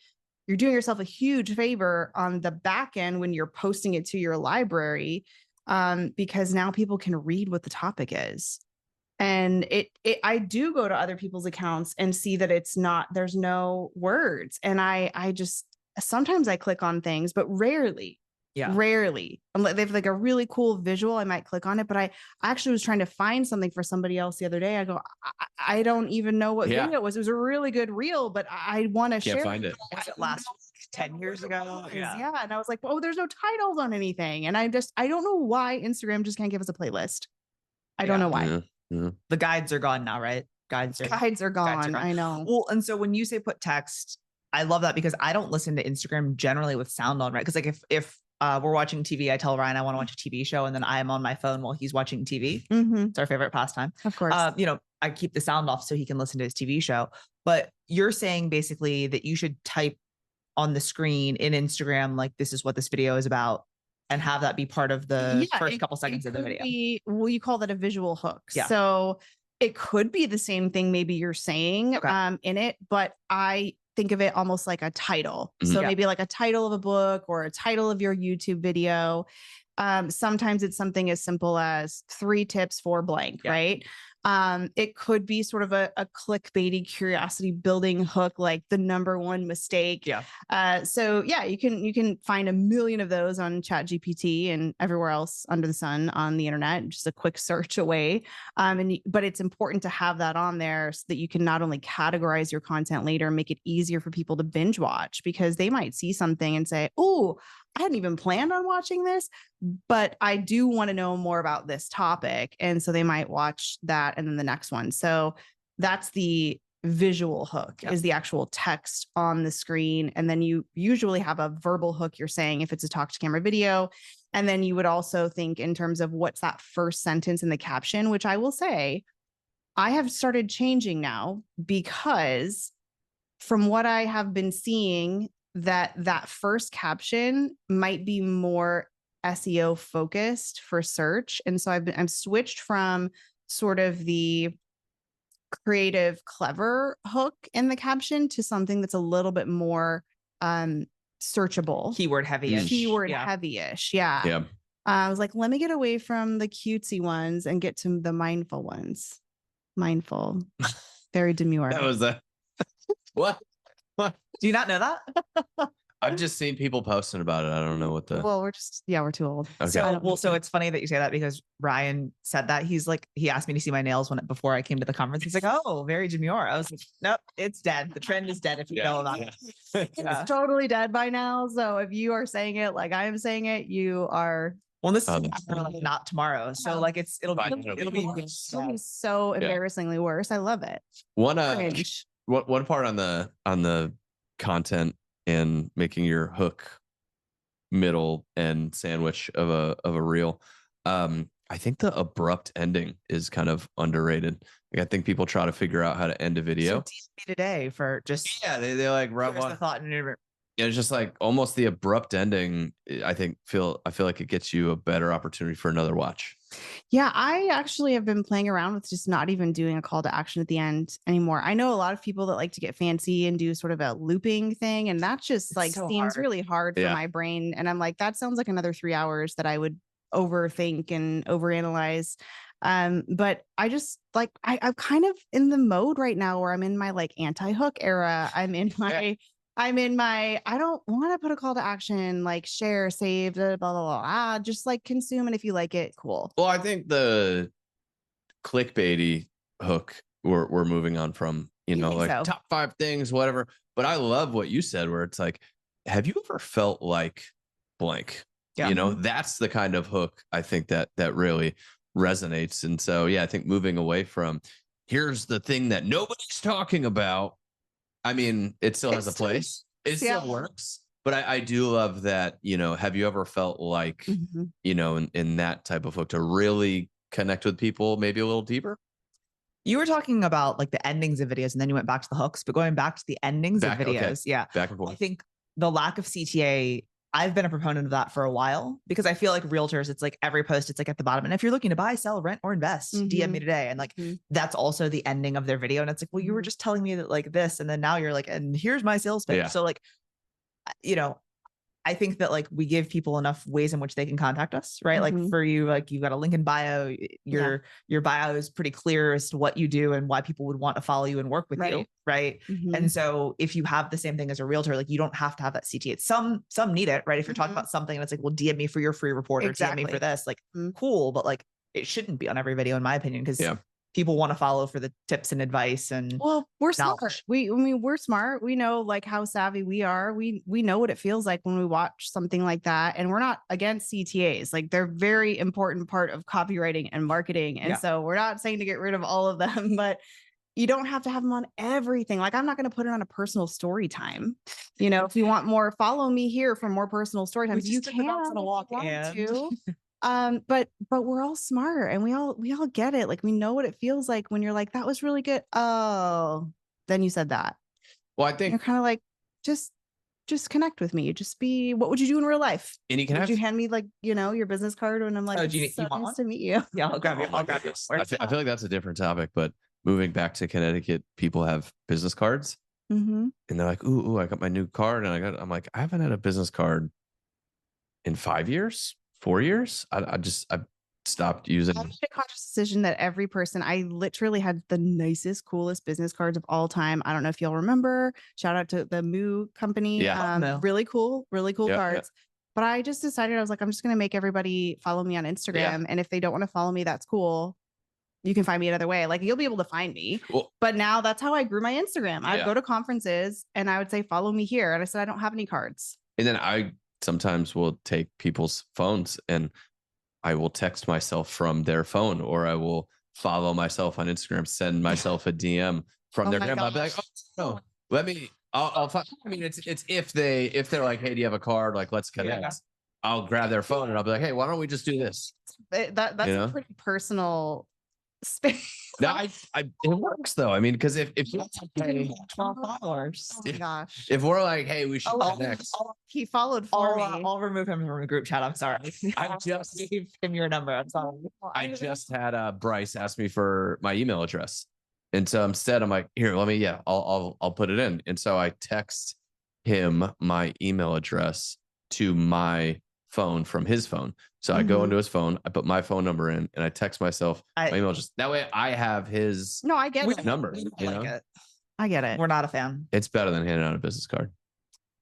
you're doing yourself a huge favor on the back end when you're posting it to your library, because now people can read what the topic is. And I do go to other people's accounts and see that there's no words. And I just, sometimes I click on things, but rarely. Unless they have like a really cool visual, I might click on it. But I actually was trying to find something for somebody else the other day. I go, I don't even know what video it was. It was a really good reel, but I want to share. Can't find it. Was it last 10 years ago? Yeah. And I was like, oh, there's no titles on anything. And I don't know why Instagram just can't give us a playlist. I don't know why. The guides are gone now, right? Guides are gone. I know. Well, and so when you say put text, I love that because I don't listen to Instagram generally with sound on, right? Because like if we're watching TV, I tell Ryan I want to watch a TV show, and then I am on my phone while he's watching TV. It's our favorite pastime. Of course. I keep the sound off so he can listen to his TV show. But you're saying basically that you should type on the screen in Instagram, like, this is what this video is about, and have that be part of the first couple seconds of the video. You call that a visual hook. Yeah. So it could be the same thing maybe you're saying in it, but I think of it almost like a title. So maybe like a title of a book or a title of your YouTube video. Sometimes it's something as simple as 3 tips for blank, right? It could be sort of a clickbaity curiosity building hook, like the #1 mistake. So you can find a million of those on ChatGPT and everywhere else under the sun on the internet, just a quick search away. But it's important to have that on there so that you can not only categorize your content later, make it easier for people to binge watch, because they might see something and say, oh, I hadn't even planned on watching this, but I do want to know more about this topic. And so they might watch that and then the next one. So that's the visual hook, is the actual text on the screen. And then you usually have a verbal hook, you're saying, if it's a talk to camera video. And then you would also think in terms of what's that first sentence in the caption, which I will say I have started changing now, because from what I have been seeing, that first caption might be more SEO focused for search. And so I'm switched from sort of the creative, clever hook in the caption to something that's a little bit more searchable. Keyword heavy-ish. Yeah. I was like, let me get away from the cutesy ones and get to the mindful ones. Mindful. Very demure. That was what? Do you not know that? I've just seen people posting about it. I don't know what well, we're too old. Okay. So it's funny that you say that, because Ryan said that. He asked me to see my nails before I came to the conference. He's like, oh, very demure. I was like, nope, it's dead. The trend is dead if you know about it. It's totally dead by now. So if you are saying it like I am saying it, you are. Well, this is not tomorrow. So like it'll be so embarrassingly worse. I love it. One part on the content and making your hook middle and sandwich of a reel. I think the abrupt ending is kind of underrated. Like, I think people try to figure out how to end a video. So today for just they like rub on the thought and it's just like almost the abrupt ending. I feel like it gets you a better opportunity for another watch. Yeah, I actually have been playing around with just not even doing a call to action at the end anymore. I know a lot of people that like to get fancy and do sort of a looping thing, and that just seems really hard for my brain. And I'm like, that sounds like another 3 hours that I would overthink and overanalyze. But I just like I'm kind of in the mode right now where I'm in my like anti-hook era. I'm in my I don't want to put a call to action, like share, save, blah, blah, blah, blah. Just like consume. And if you like it, cool. Well, I think the clickbaity hook we're moving on from, like top 5 things, whatever. But I love what you said, where it's like, have you ever felt like blank? Yeah. That's the kind of hook I think that really resonates. And so, I think moving away from here's the thing that nobody's talking about. I mean, it still has a place. It still works. But I do love that, have you ever felt like, in that type of hook to really connect with people maybe a little deeper? You were talking about like the endings of videos and then you went back to the hooks, but going back to the endings of videos. Okay. Yeah. Back and I forth. think the lack of CTA, I've been a proponent of that for a while because I feel like realtors, it's like every post, it's like at the bottom. And if you're looking to buy, sell, rent, or invest, DM me today. And like, that's also the ending of their video. And it's like, well, you were just telling me that like this, and then now you're like, and here's my sales pitch. Yeah. So like, I think that like we give people enough ways in which they can contact us, right? Like for you, like you've got a link in bio, your bio is pretty clear as to what you do and why people would want to follow you and work with you. Right. And so if you have the same thing as a realtor, like you don't have to have that CTA. Some need it, right? If you're talking about something and it's like, well, DM me for your free report or DM me for this, like cool. But like, it shouldn't be on every video in my opinion, because people want to follow for the tips and advice and we're smart. We're smart. We know like how savvy we are. We know what it feels like when we watch something like that. And we're not against CTAs. Like they're very important part of copywriting and marketing. And so we're not saying to get rid of all of them, but you don't have to have them on everything. Like I'm not going to put it on a personal story time. If you want more, follow me here for more personal story times. You can on a walk but we're all smart and we all get it. Like we know what it feels like when you're like, that was really good. Oh, then you said that. Well, I think you're kind of like, just connect with me. Just be, what would you do in real life? And would you hand me like, your business card when I'm like, so nice to meet you. Yeah, I'll grab you. I feel like that's a different topic, but moving back to Connecticut, people have business cards and they're like, ooh, I got my new card. And I'm like, I haven't had a business card in 5 years. 4 years. I've stopped using. I made a conscious decision that every person, I literally had the nicest, coolest business cards of all time. I don't know if you'll remember. Shout out to the Moo company. Yeah. Really cool cards. Yeah. But I just decided, I was like, I'm just going to make everybody follow me on Instagram. Yeah. And if they don't want to follow me, that's cool. You can find me another way. Like you'll be able to find me. Cool. But now that's how I grew my Instagram. I'd go to conferences and I would say, follow me here. And I said, I don't have any cards. And then I sometimes will take people's phones and I will text myself from their phone, or I will follow myself on Instagram, send myself a DM from their grandma. I'll be like, oh, no, I'll find, I mean, it's if they're like, hey, do you have a card? Like, let's connect. Yeah. I'll grab their phone and I'll be like, hey, why don't we just do this? That's a pretty personal space. No, it works though. I mean, because if you pay 12 followers, oh my gosh, if we're like, hey, we should connect. He followed for me. I'll remove him from the group chat. I'm sorry. I just gave him your number. I'm sorry. I just had Bryce ask me for my email address, and so instead I'm like, here, I'll put it in. And so I text him my email address to my phone from his phone. So I go into his phone, I put my phone number in, and I text myself my email. Just that way, I have his number. I get it. We're not a fan. It's better than handing out a business card.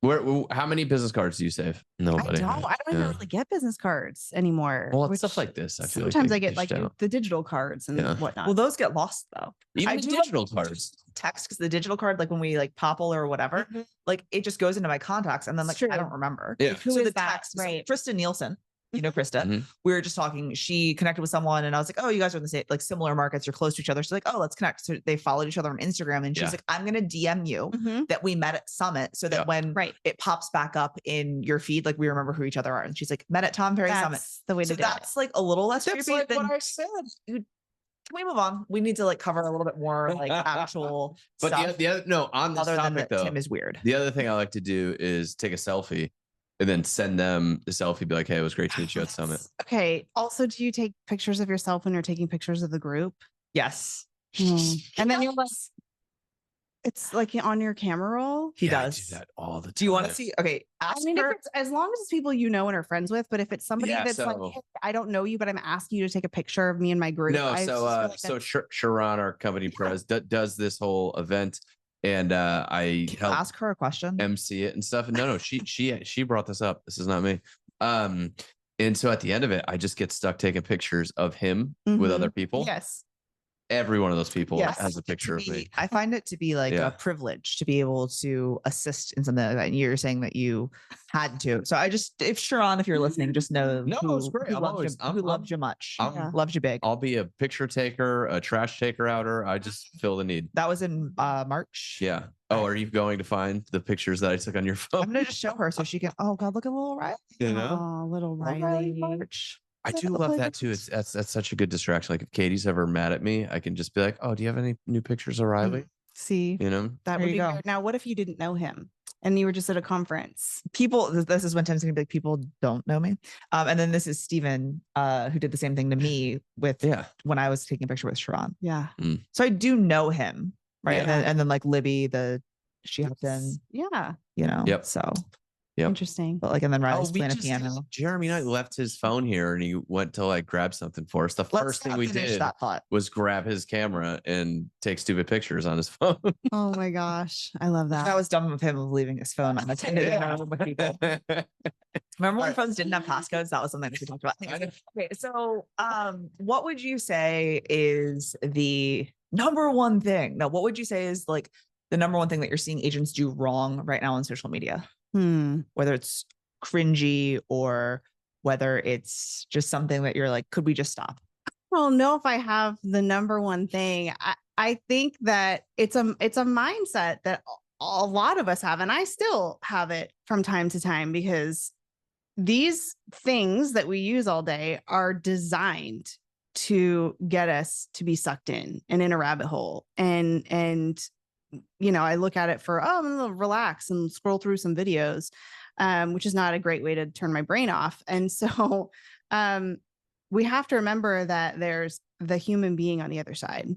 How many business cards do you save? Nobody. I don't even really get business cards anymore. Well, it's stuff like this. I feel sometimes I get like the digital cards and whatnot. Well, those get lost though. Even the digital cards. Text, because the digital card, like when we like Popple or whatever, like it just goes into my contacts, and then like I don't remember. Yeah. Like, who is the text? Right. Krista Nielsen. You know, Krista, we were just talking, she connected with someone and I was like, oh, you guys are in the same, like similar markets, you're close to each other. She's like, oh, let's connect. So they followed each other on Instagram, and she's like, I'm going to DM you that we met at Summit, so that when it pops back up in your feed, like we remember who each other are. And she's like, met at Tom Ferry Summit. The way to do that's like a little less creepy like than what I said. Dude, can we move on? We need to like cover a little bit more like actual but stuff. The other on this topic though, Tim is weird. The other thing I like to do is take a selfie and then send them the selfie, be like, hey, it was great to meet you at Summit. Okay. Also, do you take pictures of yourself when you're taking pictures of the group? Yes. And then you're like, it's like on your camera roll. He does. I do that all the time. Do you want to see? Okay. I mean, if it's, as long as it's people you know and are friends with, but if it's somebody that's like, hey, I don't know you, but I'm asking you to take a picture of me and my group. No, so Sharon, our company pres, does this whole event. And I helped ask her a question, MC it and stuff. And no, she brought this up. This is not me. And so at the end of it, I just get stuck taking pictures of him with other people. Yes. Every one of those people has a picture of me. I find it to be like a privilege to be able to assist in something like that. And you're saying that you had to. So if Sharon, if you're listening, just know it's great. Who loved you much. Loved you big. I'll be a picture taker, a trash taker outer. I just feel the need. That was in March. Yeah. Oh, are you going to find the pictures that I took on your phone? I'm gonna just show her so she can. Oh God, look at little Riley. You know, Oh, little Riley Riley. March. I Is do that the love play that too. pictures? That's such a good distraction. Like if Katie's ever mad at me, I can just be like, "Oh, do you have any new pictures of Riley?" See, You know, that There would you be go. weird. Now, what if you didn't know him and you were just at a conference? People, this is when Tim's gonna be like, people don't know me. And then this is Steven, who did the same thing to me with when I was taking a picture with Sharon. Yeah. So I do know him, right? Yeah. And then like Libby, she hopped in, Yeah. you know. Yep. So Interesting. but like, and then Riley's we playing a just piano. Jeremy and I left his phone here, and he went to like grab something for us. The first thing we finish did that thought. was grab his camera and take stupid pictures on his phone. Oh my gosh. I love that. That was dumb of him of leaving his phone unattended in a room with people. Remember when phones didn't have passcodes? That was something that we talked about. Okay, so what would you say is the number one thing? Now, what would you say is like the number one thing that you're seeing agents do wrong right now on social media? Whether it's cringy or whether it's just something that you're like, could we just stop? I don't know if I have the number one thing. I think that it's a mindset that a lot of us have, and I still have it from time to time, because these things that we use all day are designed to get us to be sucked in and in a rabbit hole. And you know, I look at it for, I'm gonna relax and scroll through some videos, which is not a great way to turn my brain off. And so we have to remember that there's the human being on the other side.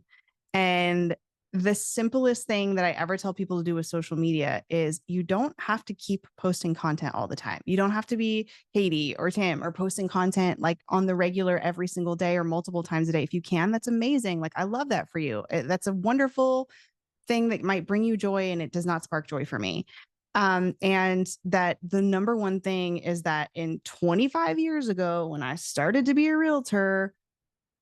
And the simplest thing that I ever tell people to do with social media is you don't have to keep posting content all the time. You don't have to be Katie or Tim or posting content like on the regular every single day or multiple times a day. If you can, that's amazing. Like, I love that for you. That's a wonderful thing that might bring you joy, and it does not spark joy for me. And that the number one thing is that in 25 years ago, when I started to be a realtor,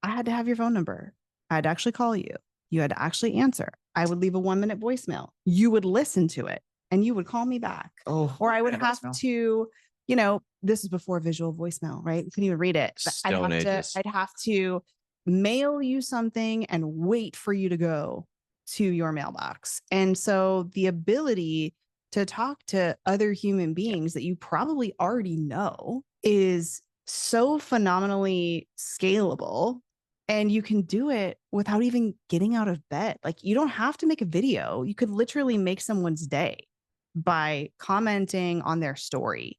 I had to have your phone number. I had to actually call you. You had to actually answer. I would leave a 1-minute voicemail. You would listen to it and you would call me back. Or I would have to, you know, this is before visual voicemail, right? You couldn't even read it. I'd have to mail you something and wait for you to go to your mailbox. And so the ability to talk to other human beings that you probably already know is so phenomenally scalable, and you can do it without even getting out of bed. Like, you don't have to make a video. You could literally make someone's day by commenting on their story.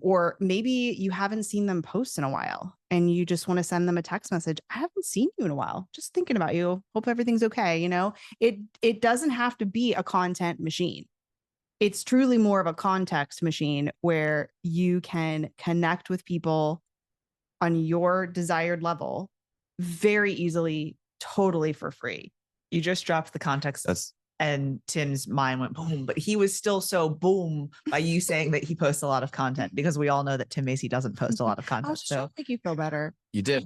Or maybe you haven't seen them post in a while and you just want to send them a text message. I haven't seen you in a while. Just thinking about you. Hope everything's okay. You know, it doesn't have to be a content machine. It's truly more of a context machine where you can connect with people on your desired level very easily, totally for free. You just dropped the context. And Tim's mind went boom, but he was still so boom by you saying that he posts a lot of content, because we all know that Tim Macy doesn't post a lot of content. I was just trying to make you feel better. You did.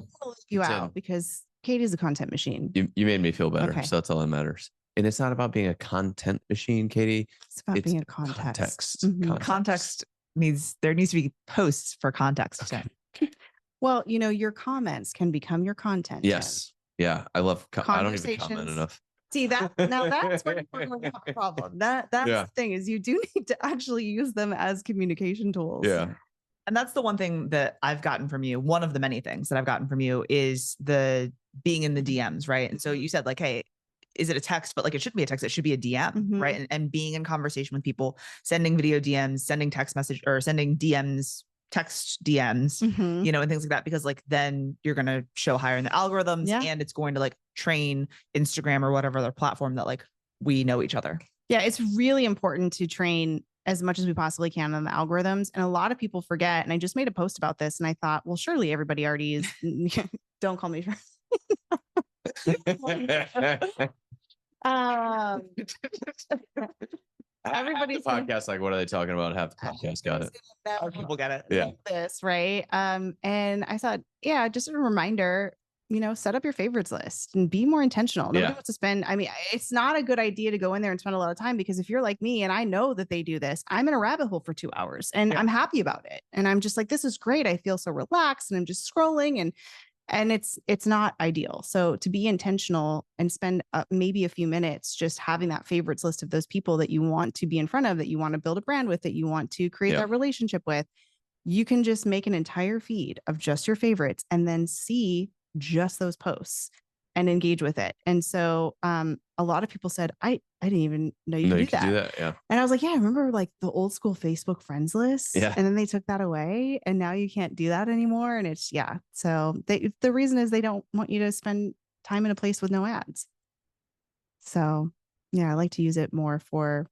You out because Katie's a content machine. You made me feel better. Okay. So that's all that matters. And it's not about being a content machine, Katie. It's about being a context. Context means there needs to be posts for context. Okay. Well, you know, your comments can become your content. Yes. Yeah. I love, I don't even comment enough. See that now, that's where we have a problem. That's the thing, is you do need to actually use them as communication tools. Yeah. And that's the one thing that I've gotten from you. One of the many things that I've gotten from you is the being in the DMs, right? And so you said like, hey, is it a text? But like, it shouldn't be a text. It should be a DM, right? And being in conversation with people, sending video DMs, sending text message, or sending DMs, text DMs, you know, and things like that, because like then you're going to show higher in the algorithms, and it's going to like train Instagram or whatever other platform that like we know each other. Yeah, it's really important to train as much as we possibly can on the algorithms. And a lot of people forget. And I just made a post about this and I thought, well, surely everybody already is. Don't call me. Everybody's the podcast, like, what are they talking about? Half the podcast got it. People get it. Yeah. This, right. And I thought, yeah, just a reminder, you know, set up your favorites list and be more intentional. Nobody wants to spend. I mean, it's not a good idea to go in there and spend a lot of time, because if you're like me and I know that they do this, I'm in a rabbit hole for 2 hours and I'm happy about it. And I'm just like, this is great. I feel so relaxed and I'm just scrolling. And it's not ideal. So to be intentional and spend maybe a few minutes just having that favorites list of those people that you want to be in front of, that you want to build a brand with, that you want to create that relationship with, you can just make an entire feed of just your favorites and then see just those posts and engage with it. And so a lot of people said, I didn't even know you could do that. Yeah. And I was like, yeah, I remember like the old school Facebook friends list. Yeah. And then they took that away and now you can't do that anymore. And it's, So the reason is they don't want you to spend time in a place with no ads. So I like to use it more for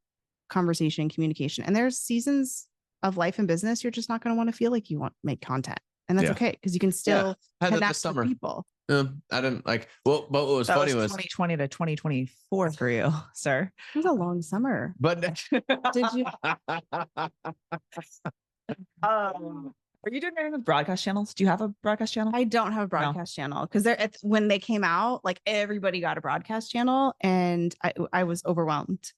conversation, communication. And there's seasons of life and business you're just not going to want to feel like you want to make content. And that's okay, because you can still connect with people. I didn't like, well, but what was funny was 2020 to 2024 for you, sir. It was a long summer. But did you? Are you doing anything with broadcast channels? Do you have a broadcast channel? I don't have a broadcast channel because when they came out, like everybody got a broadcast channel and I was overwhelmed.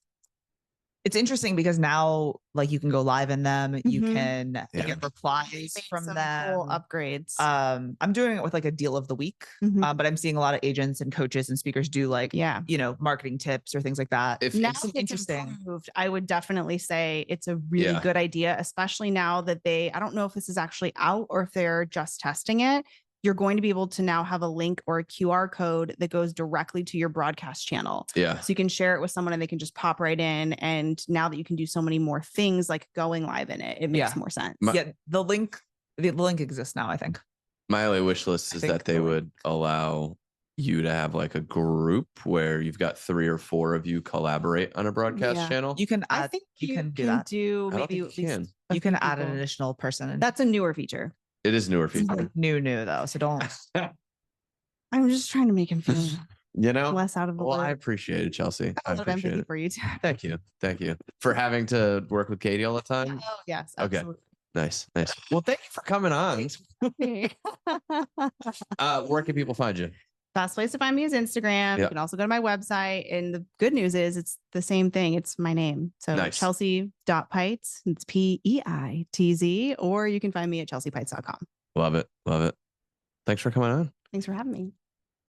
It's interesting because now, like, you can go live in them. You can get replies from them. Cool upgrades. I'm doing it with like a deal of the week, but I'm seeing a lot of agents and coaches and speakers do like, marketing tips or things like that. If now it's interesting, I would definitely say it's a really good idea, especially now that I don't know if this is actually out or if they're just testing it. You're going to be able to now have a link or a QR code that goes directly to your broadcast channel. Yeah. So you can share it with someone and they can just pop right in. And now that you can do so many more things like going live in it, it makes more sense. The link exists now, I think. My only wish list is that they would allow you to have like a group where you've got 3 or 4 of you collaborate on a broadcast channel. You can add, I think you can do that. You can add an additional person. That's a newer feature. It is newer feature. New though, so don't. I'm just trying to make him feel less out of the Well, loop. I appreciate it, Chelsea. I appreciate it. For you too. Thank you for having to work with Katie all the time. Oh, yes. Absolutely. Okay. Nice. Well, thank you for coming on. Where can people find you? Best place to find me is Instagram. You can also go to my website. And the good news is it's the same thing. It's my name. So Chelsea.Peitz. It's Peitz, or you can find me at chelseapeitz.com. Love it. Thanks for coming on. Thanks for having me.